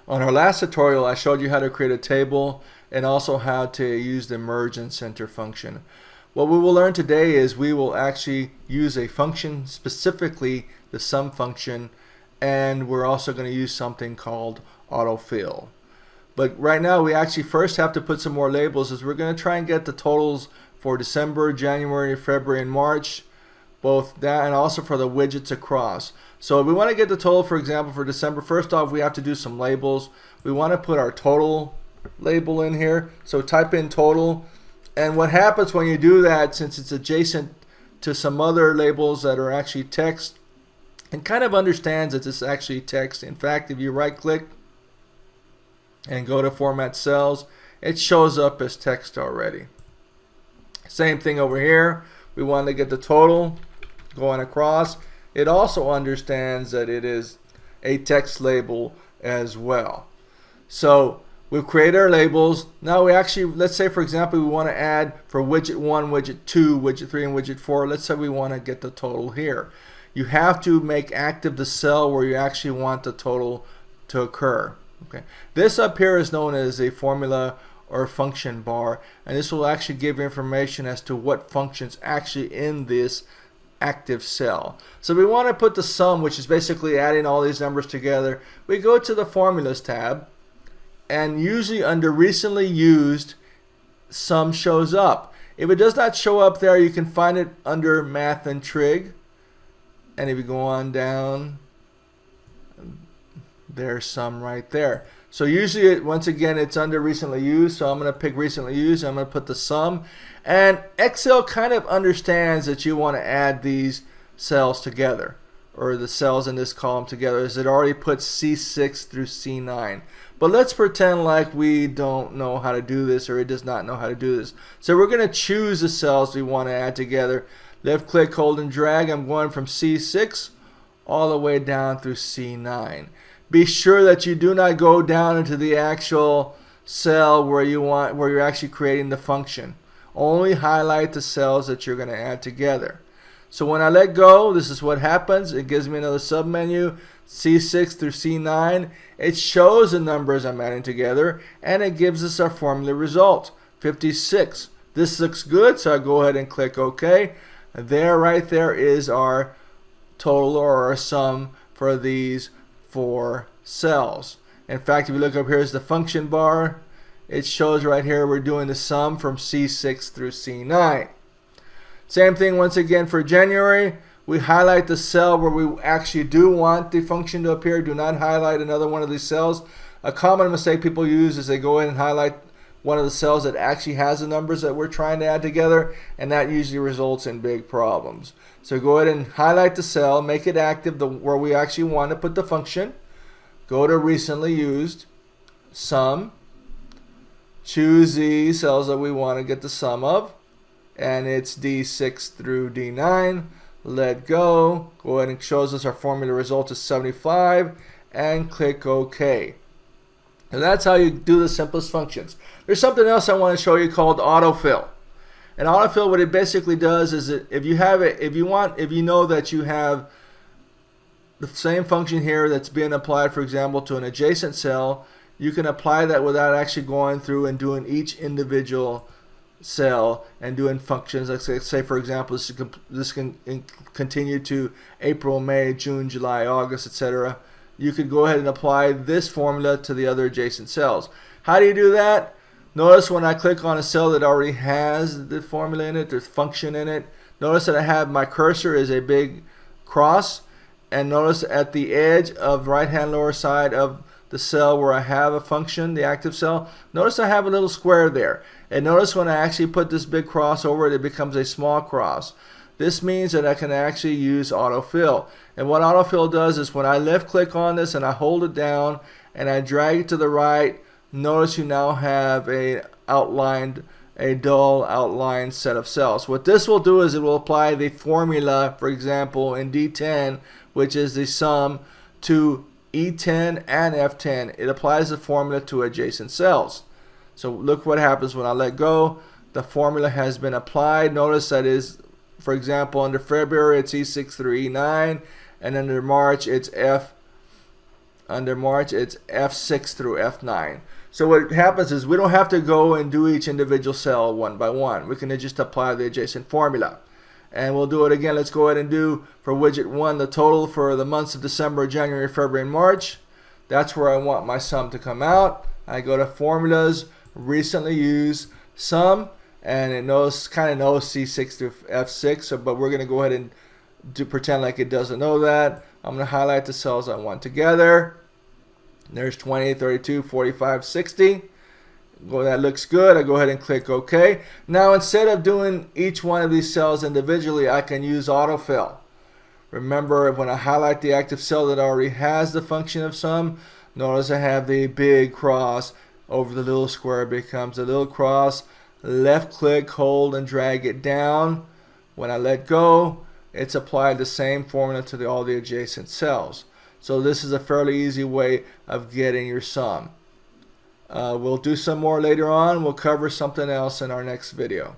On our last tutorial, I showed you how to create a table and also how to use the merge and center function. What we will learn today is we will actually use a function, specifically the sum function, and we're also going to use something called autofill. But right now we actually first have to put some more labels, as we're going to try and get the totals for December, January, February, and March, both that and also for the widgets across. So if we want to get the total, for example, for December, first off we have to do some labels. We want to put our total label in here. So type in total, and what happens when you do that, since it's adjacent to some other labels that are actually text, it kind of understands that it's actually text. In fact, if you right click and go to format cells, it shows up as text already. Same thing over here. We want to get the total going across. It also understands that it is a text label as well. So we've created our labels. Now we actually, let's say for example we want to add for widget 1, widget 2, widget 3, and widget 4. Let's say we want to get the total here. You have to make active the cell where you actually want the total to occur. Okay. This up here is known as a formula or function bar, and this will actually give information as to what functions actually in this active cell. So we want to put the sum, which is basically adding all these numbers together. We go to the formulas tab, and usually under recently used, sum shows up. If it does not show up there, you can find it under math and trig, and if you go on down, there's sum right there. So usually, once again, it's under recently used, so I'm going to pick recently used. I'm going to put the sum, and Excel kind of understands that you want to add these cells together, or the cells in this column together, as it already puts C6 through C9. But let's pretend like we don't know how to do this, or it does not know how to do this. So we're going to choose the cells we want to add together. Left click, hold, and drag. I'm going from C6 all the way down through C9. Be sure that you do not go down into the actual cell where you're actually creating the function. Only highlight the cells that you're going to add together. So when I let go, this is what happens. It gives me another submenu, C6 through C9. It shows the numbers I'm adding together, and it gives us our formula result, 56. This looks good, so I go ahead and click OK. There, right there is our total, or our sum for these 4 cells. In fact, if you look up here, is the function bar. It shows right here we're doing the sum from C6 through C9. Same thing once again for January. We highlight the cell where we actually do want the function to appear. Do not highlight another one of these cells. A common mistake people use is they go in and highlight one of the cells that actually has the numbers that we're trying to add together, and that usually results in big problems. So go ahead and highlight the cell, make it active where we actually want to put the function. Go to recently used, sum, choose the cells that we want to get the sum of, and it's D6 through D9. Let go. Go ahead and shows us our formula result is 75, and click OK. And that's how you do the simplest functions. There's something else I want to show you called autofill. And autofill, what it basically does is that if you know that you have the same function here that's being applied, for example, to an adjacent cell, you can apply that without actually going through and doing each individual cell and doing functions. Let's say for example, this can continue to April, May, June, July, August, etc. You could go ahead and apply this formula to the other adjacent cells. How do you do that? Notice when I click on a cell that already has the formula in it, there's function in it. Notice that I have my cursor is a big cross, and notice at the edge of right hand lower side of the cell where I have a function, the active cell, notice I have a little square there. And notice when I actually put this big cross over it, it becomes a small cross. This means that I can actually use autofill. And what autofill does is when I left click on this and I hold it down and I drag it to the right, notice you now have a dull outlined set of cells. What this will do is it will apply the formula, for example, in D10, which is the sum, to E10 and F10. It applies the formula to adjacent cells. So look what happens when I let go. The formula has been applied. Notice that is, for example, under February it's E6 through E9, and under March it's Under March, it's F6 through F9. So what happens is we don't have to go and do each individual cell one by one. We can just apply the adjacent formula. And we'll do it again. Let's go ahead and do for widget 1 the total for the months of December, January, February, and March. That's where I want my sum to come out. I go to Formulas, Recently Used, Sum, and it kind of knows C6 through F6, but we're going to go ahead and pretend like it doesn't know that. I'm going to highlight the cells I want together. There's 20, 32, 45, 60. Well, that looks good. I go ahead and click OK. Now instead of doing each one of these cells individually, I can use autofill. Remember, when I highlight the active cell that already has the function of sum, notice I have the big cross over the little square. It becomes a little cross. Left click, hold, and drag it down. When I let go, it's applied the same formula to all the adjacent cells. So this is a fairly easy way of getting your sum. We'll do some more later on. We'll cover something else in our next video.